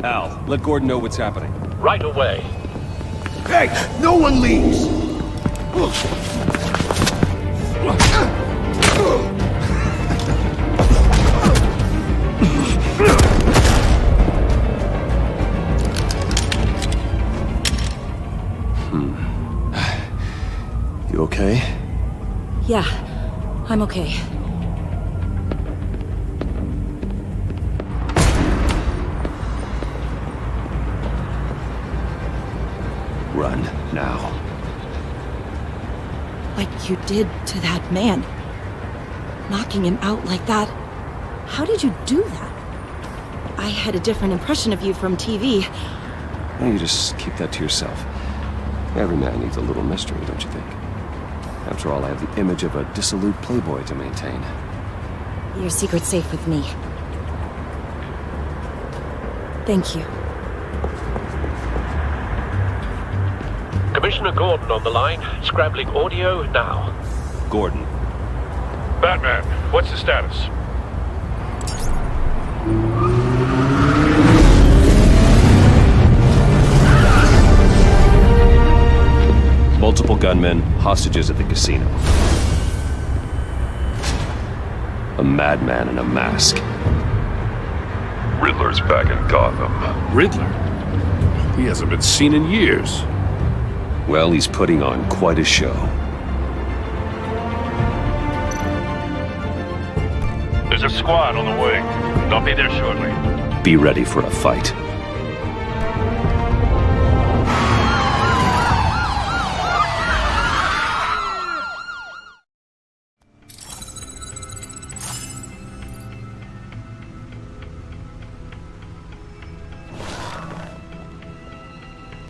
Al, let Gordon know what's happening. Right away. Hey, no one leaves! You okay? Yeah, I'm okay. Run, now. Like you did to that man. Knocking him out like that. How did you do that? I had a different impression of you from TV. Why don't you just keep that to yourself? Every man needs a little mystery, don't you think? After all, I have the image of a dissolute playboy to maintain. Your secret's safe with me. Thank you. Commissioner Gordon on the line. Scrambling audio now. Gordon. Batman, what's the status? Multiple gunmen, hostages at the casino. A madman in a mask. Riddler's back in Gotham. Riddler? He hasn't been seen in years. Well, he's putting on quite a show. There's a squad on the way. They'll be there shortly. Be ready for a fight.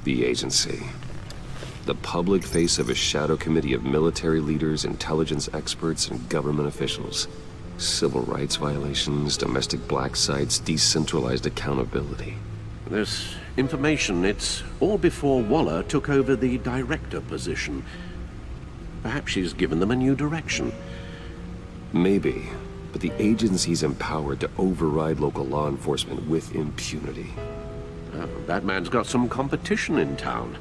The agency. The public face of a shadow committee of military leaders, intelligence experts, and government officials. Civil rights violations, domestic black sites, decentralized accountability. This information, it's all before Waller took over the director position. Perhaps she's given them a new direction. Maybe, but the agency's empowered to override local law enforcement with impunity. Batman's got some competition in town.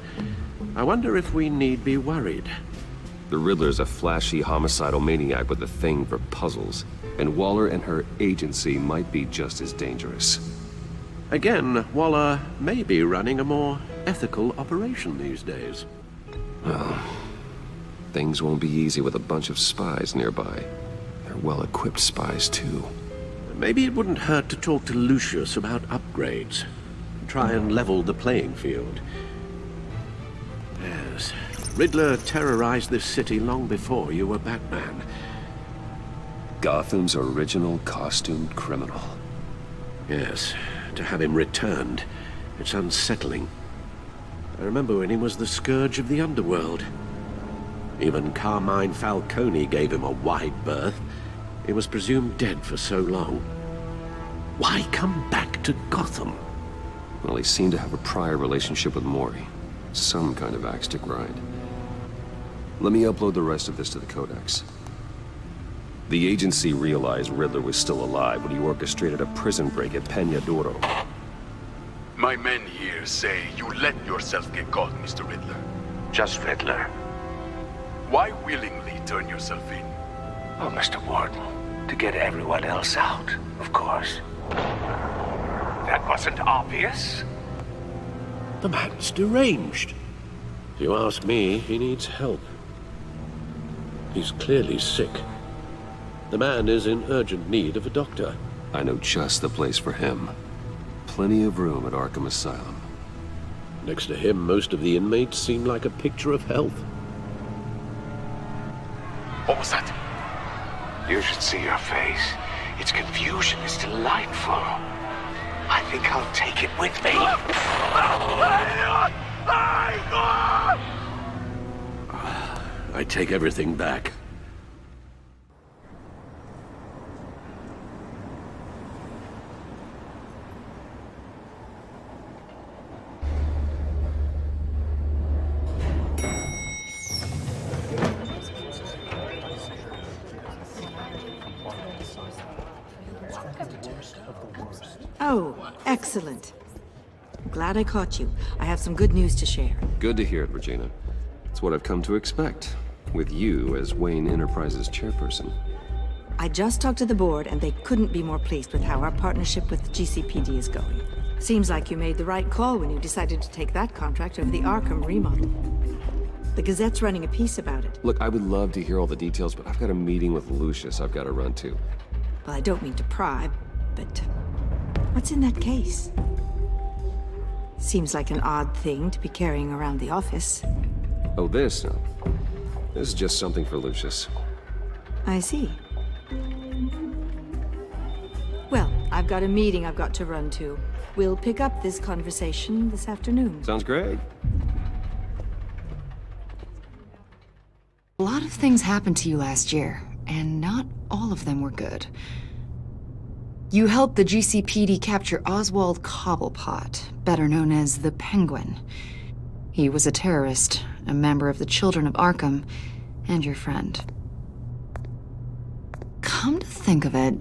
I wonder if we need be worried. The Riddler's a flashy homicidal maniac with a thing for puzzles, and Waller and her agency might be just as dangerous. Again, Waller may be running a more ethical operation these days. Well, things won't be easy with a bunch of spies nearby. They're well-equipped spies, too. Maybe it wouldn't hurt to talk to Lucius about upgrades. Try and level the playing field. Yes, Riddler terrorized this city long before you were Batman. Gotham's original costumed criminal. Yes, to have him returned, it's unsettling. I remember when he was the scourge of the underworld. Even Carmine Falcone gave him a wide berth. He was presumed dead for so long. Why come back to Gotham? Well, he seemed to have a prior relationship with Mori. Some kind of axe to grind. Let me upload the rest of this to the Codex. The agency realized Riddler was still alive when he orchestrated a prison break at Peña Duro. My men here say you let yourself get caught, Mr. Riddler. Just Riddler. Why willingly turn yourself in? Oh, Mr. Warden, to get everyone else out, of course. That wasn't obvious. The man's deranged. If you ask me, he needs help. He's clearly sick. The man is in urgent need of a doctor. I know just the place for him. Plenty of room at Arkham Asylum. Next to him, most of the inmates seem like a picture of health. What was that? You should see your face. Its confusion is delightful. I think I'll take it with me. I take everything back. Oh, excellent. I'm glad I caught you. I have some good news to share. Good to hear it, Regina. It's what I've come to expect, with you as Wayne Enterprises chairperson. I just talked to the board, and they couldn't be more pleased with how our partnership with the GCPD is going. Seems like you made the right call when you decided to take that contract over the Arkham remodel. The Gazette's running a piece about it. Look, I would love to hear all the details, but I've got a meeting with Lucius I've got to run to. Well, I don't mean to pry, but what's in that case? Seems like an odd thing to be carrying around the office. Oh, this? No. This is just something for Lucius. I see. Well, I've got a meeting I've got to run to. We'll pick up this conversation this afternoon. Sounds great. A lot of things happened to you last year, and not all of them were good. You helped the GCPD capture Oswald Cobblepot, better known as the Penguin. He was a terrorist, a member of the Children of Arkham, and your friend. Come to think of it,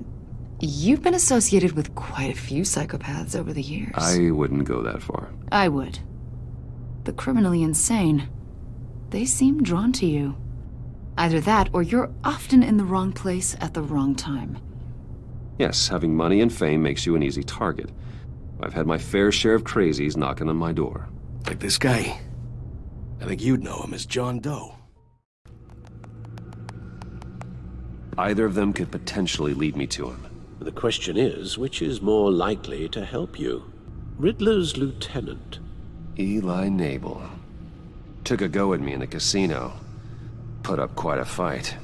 you've been associated with quite a few psychopaths over the years. I wouldn't go that far. I would. The criminally insane. They seem drawn to you. Either that, or you're often in the wrong place at the wrong time. Yes, having money and fame makes you an easy target. I've had my fair share of crazies knocking on my door. Like this guy. I think you'd know him as John Doe. Either of them could potentially lead me to him. The question is, which is more likely to help you? Riddler's lieutenant. Eli Nabel. Took a go at me in the casino. Put up quite a fight.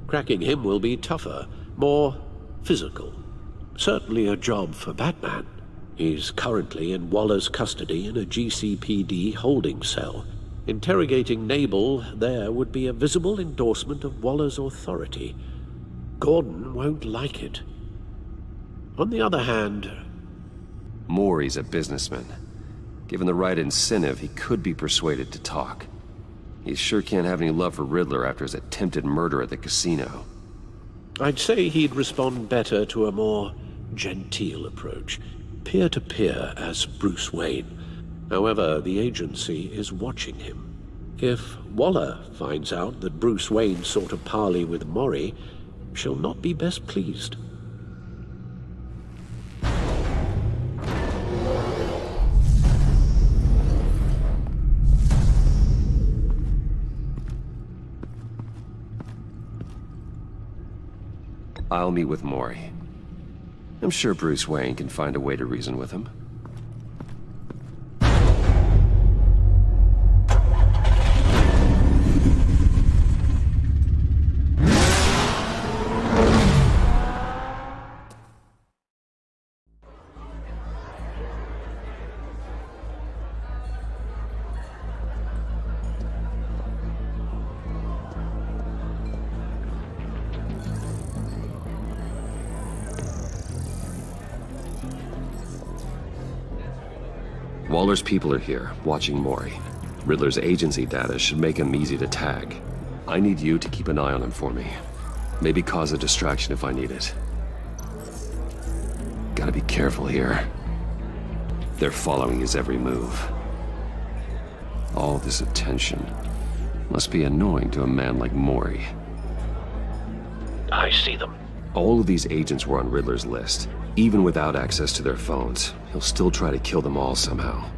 Cracking him will be tougher, more physical. Certainly a job for Batman. He's currently in Waller's custody in a GCPD holding cell. Interrogating Nabel there would be a visible endorsement of Waller's authority. Gordon won't like it. On the other hand... Mori's a businessman. Given the right incentive, he could be persuaded to talk. He sure can't have any love for Riddler after his attempted murder at the casino. I'd say he'd respond better to a more genteel approach, peer-to-peer as Bruce Wayne. However, the agency is watching him. If Waller finds out that Bruce Wayne sought a parley with Mori, she'll not be best pleased. I'll meet with Mori. I'm sure Bruce Wayne can find a way to reason with him. Waller's people are here, watching Mori. Riddler's agency data should make him easy to tag. I need you to keep an eye on him for me. Maybe cause a distraction if I need it. Gotta be careful here. They're following his every move. All this attention must be annoying to a man like Mori. I see them. All of these agents were on Riddler's list. Even without access to their phones, he'll still try to kill them all somehow.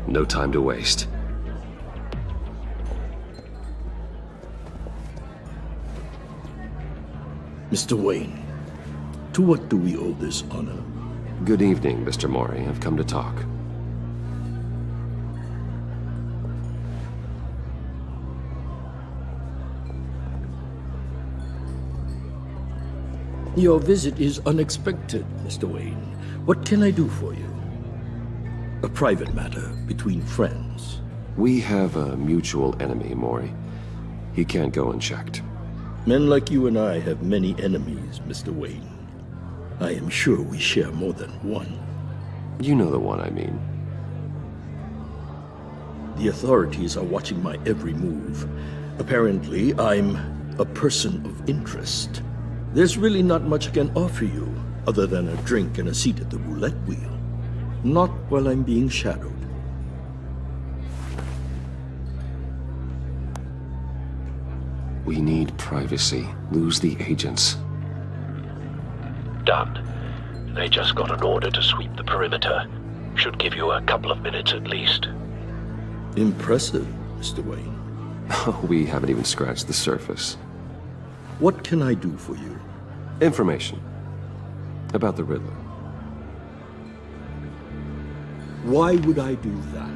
No time to waste. Mr. Wayne, to what do we owe this honor? Good evening, Mr. Mori. I've come to talk. Your visit is unexpected, Mr. Wayne. What can I do for you? A private matter between friends. We have a mutual enemy, Mori. He can't go unchecked. Men like you and I have many enemies, Mr. Wayne. I am sure we share more than one. You know the one I mean. The authorities are watching my every move. Apparently, I'm a person of interest. There's really not much I can offer you, other than a drink and a seat at the roulette wheel. Not while I'm being shadowed. We need privacy. Lose the agents. Done. They just got an order to sweep the perimeter. Should give you a couple of minutes at least. Impressive, Mr. Wayne. We haven't even scratched the surface. What can I do for you? Information. About the Riddler. Why would I do that?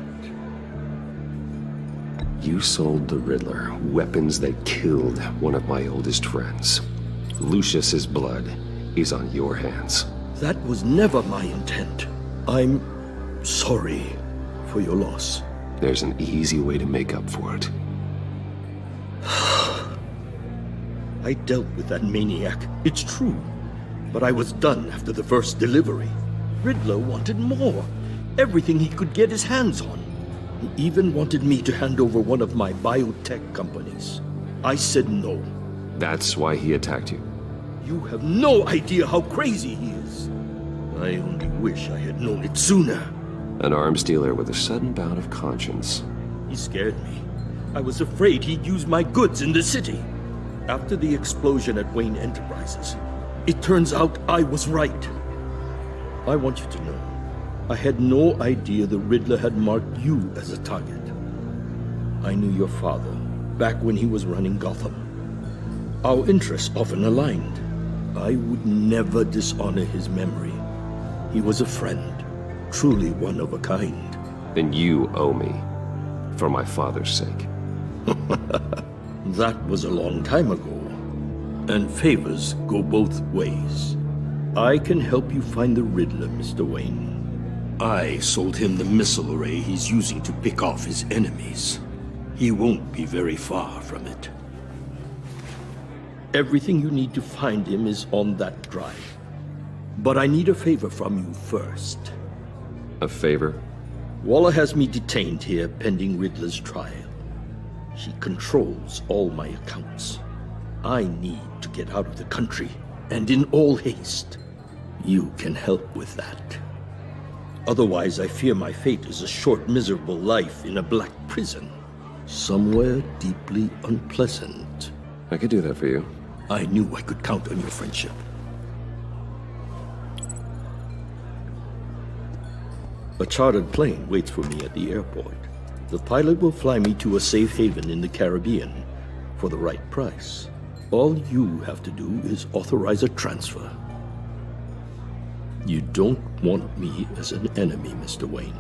You sold the Riddler weapons that killed one of my oldest friends. Lucius's blood is on your hands. That was never my intent. I'm sorry for your loss. There's an easy way to make up for it. I dealt with that maniac, it's true. But I was done after the first delivery. Riddler wanted more. Everything he could get his hands on. He even wanted me to hand over one of my biotech companies. I said no. That's why he attacked you. You have no idea how crazy he is. I only wish I had known it sooner. An arms dealer with a sudden bout of conscience. He scared me. I was afraid he'd use my goods in the city. After the explosion at Wayne Enterprises, it turns out I was right. I want you to know, I had no idea the Riddler had marked you as a target. I knew your father, back when he was running Gotham. Our interests often aligned. I would never dishonor his memory. He was a friend, truly one of a kind. Then you owe me, for my father's sake. That was a long time ago, and favors go both ways. I can help you find the Riddler, Mr. Wayne. I sold him the missile array he's using to pick off his enemies. He won't be very far from it. Everything you need to find him is on that drive. But I need a favor from you first. A favor? Waller has me detained here pending Riddler's trial. She controls all my accounts. I need to get out of the country, and in all haste. You can help with that. Otherwise, I fear my fate is a short, miserable life in a black prison. Somewhere deeply unpleasant. I could do that for you. I knew I could count on your friendship. A chartered plane waits for me at the airport. The pilot will fly me to a safe haven in the Caribbean for the right price. All you have to do is authorize a transfer. You don't want me as an enemy, Mr. Wayne.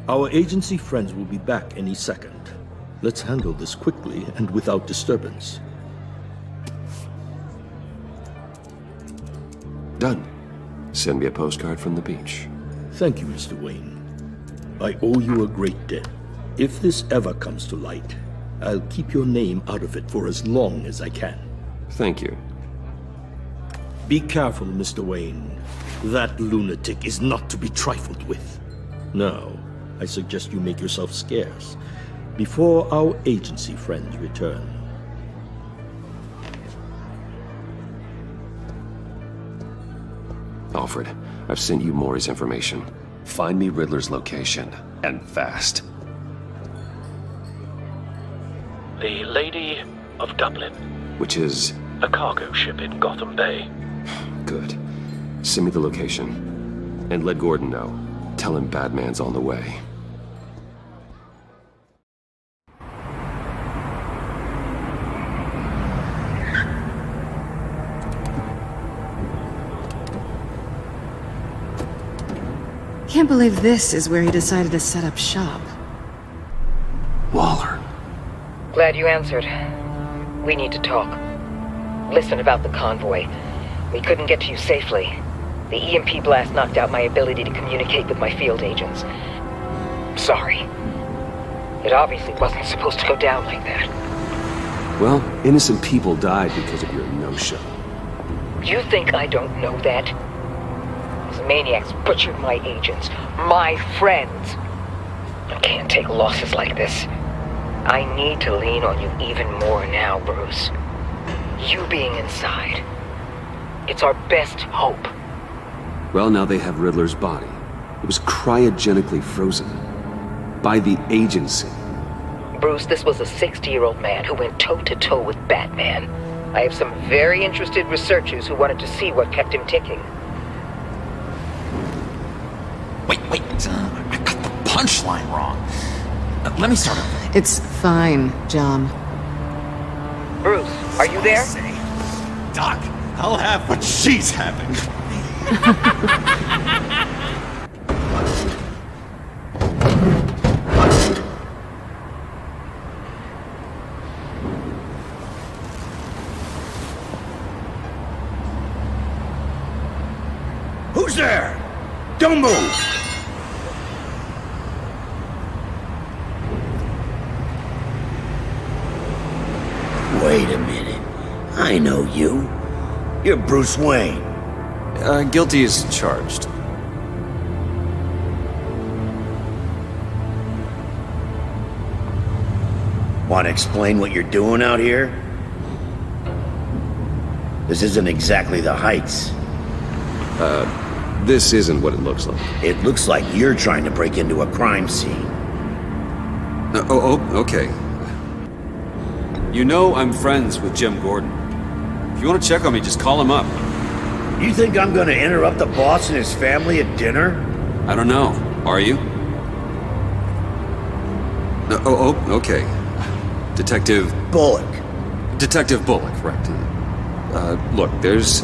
Our agency friends will be back any second. Let's handle this quickly and without disturbance. Done. Send me a postcard from the beach. Thank you, Mr. Wayne. I owe you a great debt. If this ever comes to light, I'll keep your name out of it for as long as I can. Thank you. Be careful, Mr. Wayne. That lunatic is not to be trifled with. Now, I suggest you make yourself scarce before our agency friends return. Alfred, I've sent you Mori's information. Find me Riddler's location, and fast. The Lady of Dublin. Which is? A cargo ship in Gotham Bay. Good. Send me the location. And let Gordon know. Tell him Batman's on the way. Can't believe this is where he decided to set up shop. Waller. Glad you answered. We need to talk. Listen about the convoy. We couldn't get to you safely. The EMP blast knocked out my ability to communicate with my field agents. Sorry. It obviously wasn't supposed to go down like that. Well, innocent people died because of your no-show. You think I don't know that? These maniacs butchered my agents, my friends. I can't take losses like this. I need to lean on you even more now, Bruce. You being inside. It's our best hope. Well, now they have Riddler's body. It was cryogenically frozen. By the agency. Bruce, this was a 60-year-old man who went toe-to-toe with Batman. I have some very interested researchers who wanted to see what kept him ticking. Wait, I got the punchline wrong. Let me start over. It's fine, John. Bruce, are you there? Doc, I'll have what she's having. Who's there? Don't move! Wait a minute. I know you. You're Bruce Wayne. Guilty as charged. Want to explain what you're doing out here? This isn't exactly the Heights. This isn't what it looks like. It looks like you're trying to break into a crime scene. Okay. You know I'm friends with Jim Gordon. If you want to check on me, just call him up. You think I'm gonna interrupt the boss and his family at dinner? I don't know. Are you? Okay. Detective Bullock. Detective Bullock, right. Look, there's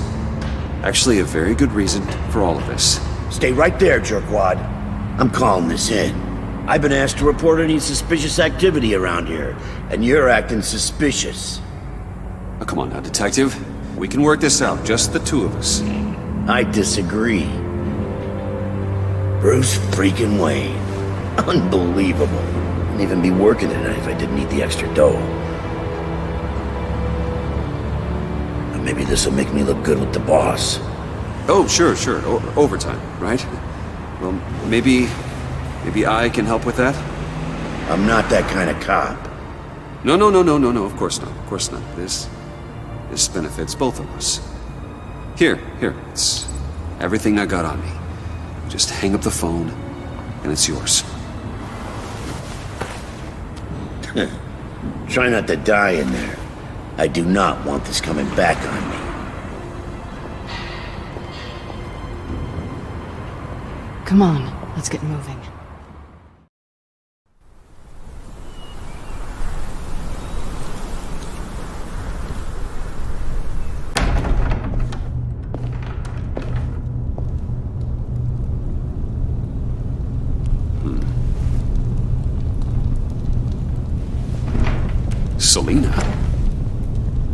actually a very good reason for all of this. Stay right there, jerkwad. I'm calling this in. I've been asked to report any suspicious activity around here, and you're acting suspicious. Oh, come on now, Detective. We can work this out, just the two of us. I disagree. Bruce freaking Wayne. Unbelievable. Wouldn't even be working tonight if I didn't need the extra dough. But maybe this'll make me look good with the boss. Oh, sure. Overtime, right? Well, maybe I can help with that? I'm not that kind of cop. No, of course not. This benefits both of us. Here, it's everything I got on me. Just hang up the phone, and it's yours. Try not to die in there. I do not want this coming back on me. Come on, let's get moving. Selina?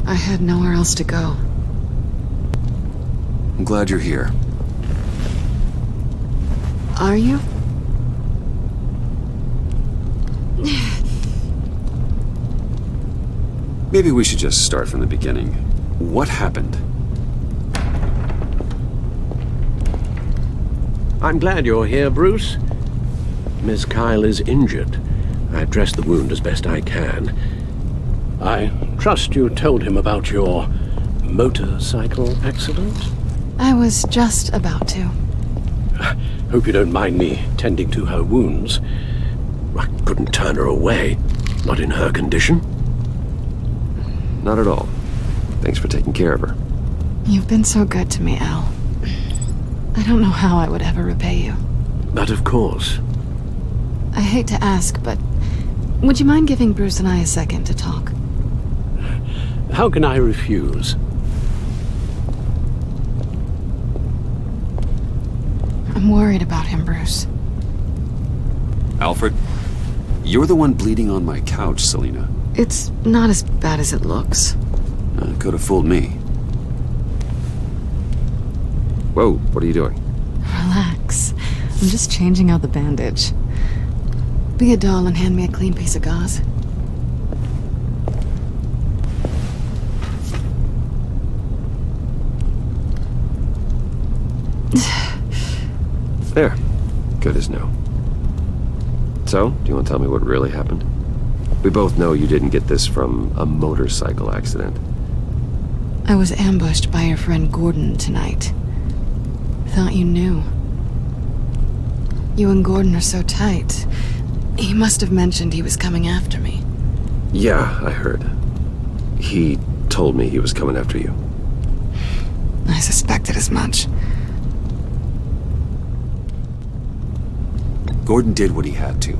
I had nowhere else to go. I'm glad you're here. Are you? Maybe we should just start from the beginning. What happened? I'm glad you're here, Bruce. Miss Kyle is injured. I've dressed the wound as best I can. I trust you told him about your motorcycle accident? I was just about to. Hope you don't mind me tending to her wounds. I couldn't turn her away, not in her condition. Not at all. Thanks for taking care of her. You've been so good to me, Al. I don't know how I would ever repay you. But of course. I hate to ask, but would you mind giving Bruce and I a second to talk? How can I refuse? I'm worried about him, Bruce. Alfred, you're the one bleeding on my couch, Selina. It's not as bad as it looks. Could have fooled me. Whoa, what are you doing? Relax. I'm just changing out the bandage. Be a doll and hand me a clean piece of gauze. There. Good as new. So, do you want to tell me what really happened? We both know you didn't get this from a motorcycle accident. I was ambushed by your friend Gordon tonight. Thought you knew. You and Gordon are so tight. He must have mentioned he was coming after me. Yeah, I heard. He told me he was coming after you. I suspected as much. Gordon did what he had to.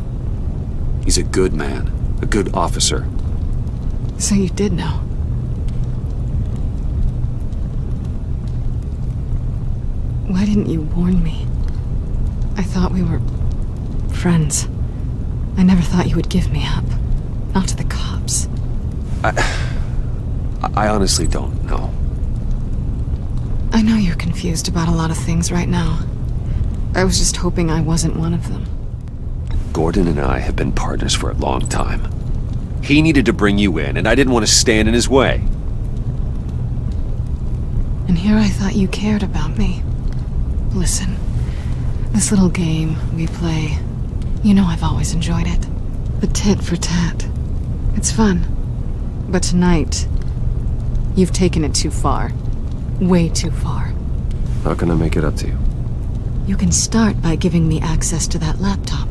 He's a good man, a good officer. So you did know? Why didn't you warn me? I thought we were friends. I never thought you would give me up. Not to the cops. I honestly don't know. I know you're confused about a lot of things right now. I was just hoping I wasn't one of them. Gordon and I have been partners for a long time. He needed to bring you in, and I didn't want to stand in his way. And here I thought you cared about me. Listen, this little game we play, you know I've always enjoyed it. The tit for tat. It's fun. But tonight, you've taken it too far. Way too far. How can I make it up to you? You can start by giving me access to that laptop.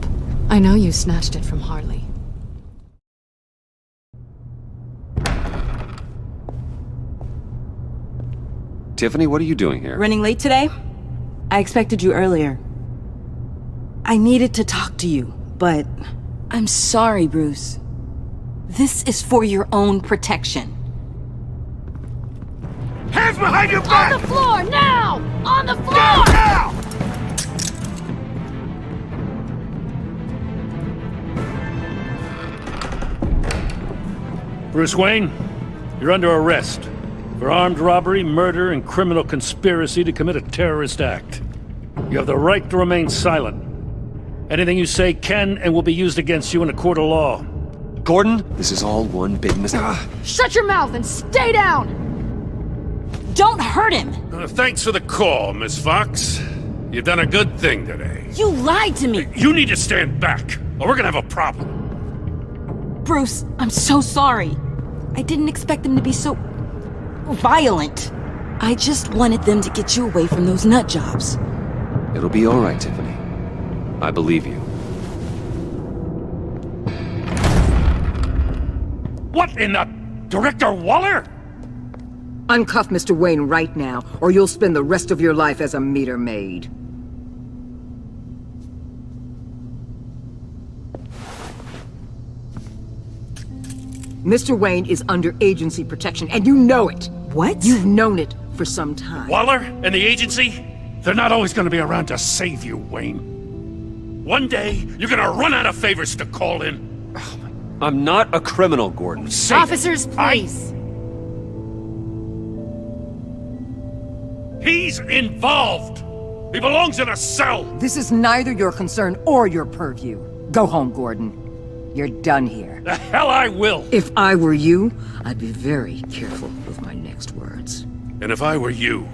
I know you snatched it from Harley. Tiffany, what are you doing here? Running late today? I expected you earlier. I needed to talk to you, but I'm sorry, Bruce. This is for your own protection. Hands behind your back! On the floor, now! On the floor! Now! Bruce Wayne, you're under arrest for armed robbery, murder, and criminal conspiracy to commit a terrorist act. You have the right to remain silent. Anything you say can and will be used against you in a court of law. Gordon, this is all one big mistake. Shut your mouth and stay down! Don't hurt him! Thanks for the call, Miss Fox. You've done a good thing today. You lied to me! You need to stand back, or we're gonna have a problem. Bruce, I'm so sorry. I didn't expect them to be so violent. I just wanted them to get you away from those nut jobs. It'll be all right, Tiffany. I believe you. What in the... Director Waller? Uncuff Mr. Wayne right now, or you'll spend the rest of your life as a meter maid. Mr. Wayne is under agency protection, and you know it. What? You've known it for some time. Waller and the agency? They're not always gonna be around to save you, Wayne. One day, you're gonna run out of favors to call in. I'm not a criminal, Gordon. Officers, please. He's involved! He belongs in a cell! This is neither your concern or your purview. Go home, Gordon. You're done here. The hell I will! If I were you, I'd be very careful with my next words. And if I were you,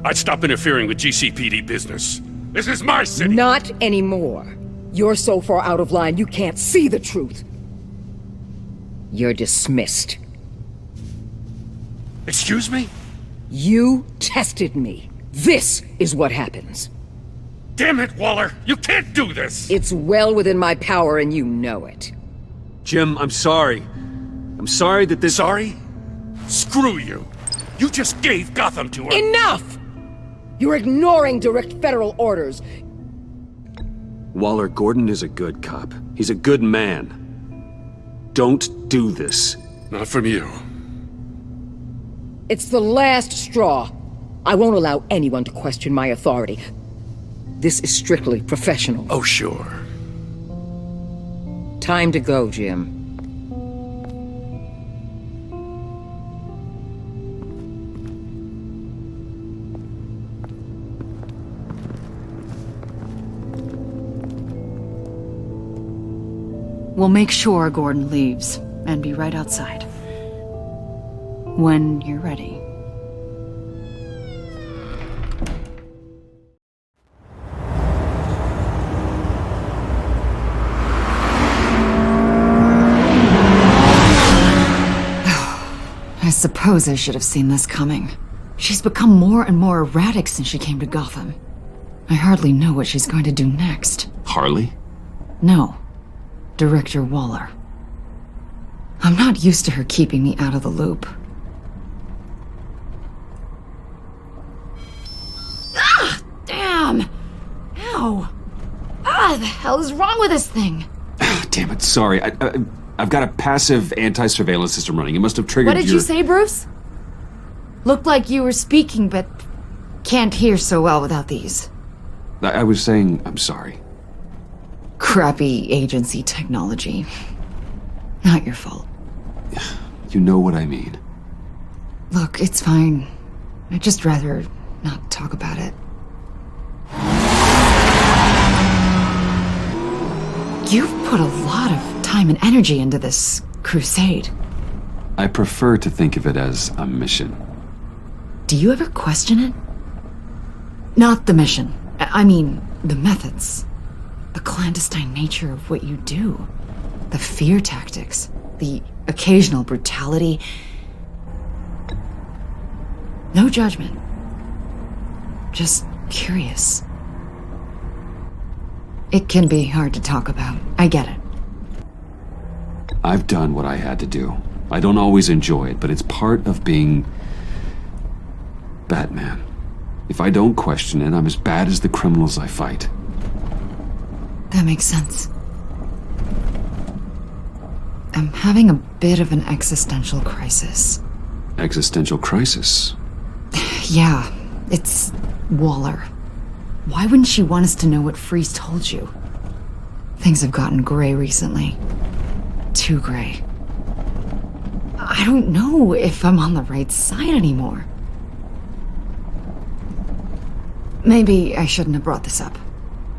I'd stop interfering with GCPD business. This is my city! Not anymore. You're so far out of line you can't see the truth. You're dismissed. Excuse me? You tested me. This is what happens. Damn it, Waller! You can't do this! It's well within my power and you know it. Jim, I'm sorry. I'm sorry that this... Sorry? Screw you! You just gave Gotham to her! Enough! You're ignoring direct federal orders. Waller, Gordon is a good cop. He's a good man. Don't do this. Not from you. It's the last straw. I won't allow anyone to question my authority. This is strictly professional. Oh, sure. Time to go, Jim. We'll make sure Gordon leaves, and be right outside. When you're ready. I suppose I should have seen this coming. She's become more and more erratic since she came to Gotham. I hardly know what she's going to do next. Harley? No. Director Waller. I'm not used to her keeping me out of the loop. Ah! Damn! Ow! Ah, the hell is wrong with this thing? Damn it, sorry. I've got a passive anti-surveillance system running. It must have triggered What did you say, Bruce? Looked like you were speaking, but can't hear so well without these. I was saying I'm sorry. Crappy agency technology. Not your fault. You know what I mean. Look, it's fine. I'd just rather not talk about it. You've put a lot of time and energy into this crusade. I prefer to think of it as a mission. Do you ever question it? Not the mission. I mean, the methods. The clandestine nature of what you do. The fear tactics. The occasional brutality. No judgment. Just curious. It can be hard to talk about. I get it. I've done what I had to do. I don't always enjoy it, but it's part of being Batman. If I don't question it, I'm as bad as the criminals I fight. That makes sense. I'm having a bit of an existential crisis. Existential crisis? Yeah, it's Waller. Why wouldn't she want us to know what Freeze told you? Things have gotten gray recently. Too gray. I don't know if I'm on the right side anymore. Maybe I shouldn't have brought this up.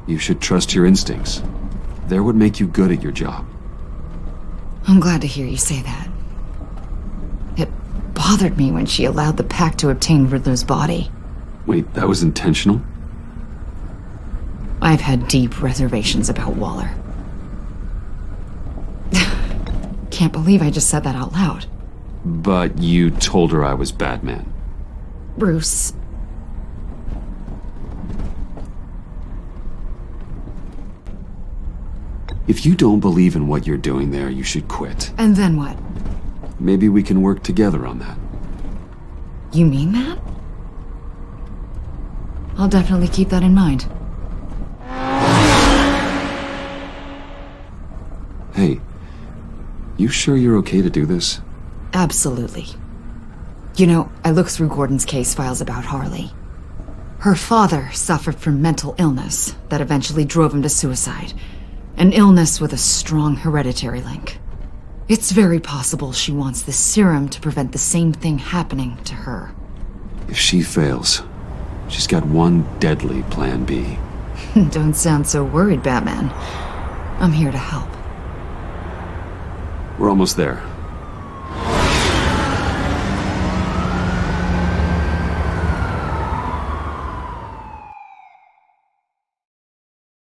You should trust your instincts. They're what make you good at your job. I'm glad to hear you say that. It bothered me when she allowed the Pack to obtain Riddler's body. Wait, that was intentional? I've had deep reservations about Waller. Can't believe I just said that out loud. But you told her I was Batman. Bruce. If you don't believe in what you're doing there, you should quit. And then what? Maybe we can work together on that. You mean that? I'll definitely keep that in mind. Hey, you sure you're okay to do this? Absolutely. You know, I looked through Gordon's case files about Harley. Her father suffered from mental illness that eventually drove him to suicide. An illness with a strong hereditary link. It's very possible she wants the serum to prevent the same thing happening to her. If she fails, she's got one deadly plan B. Don't sound so worried, Batman. I'm here to help. We're almost there.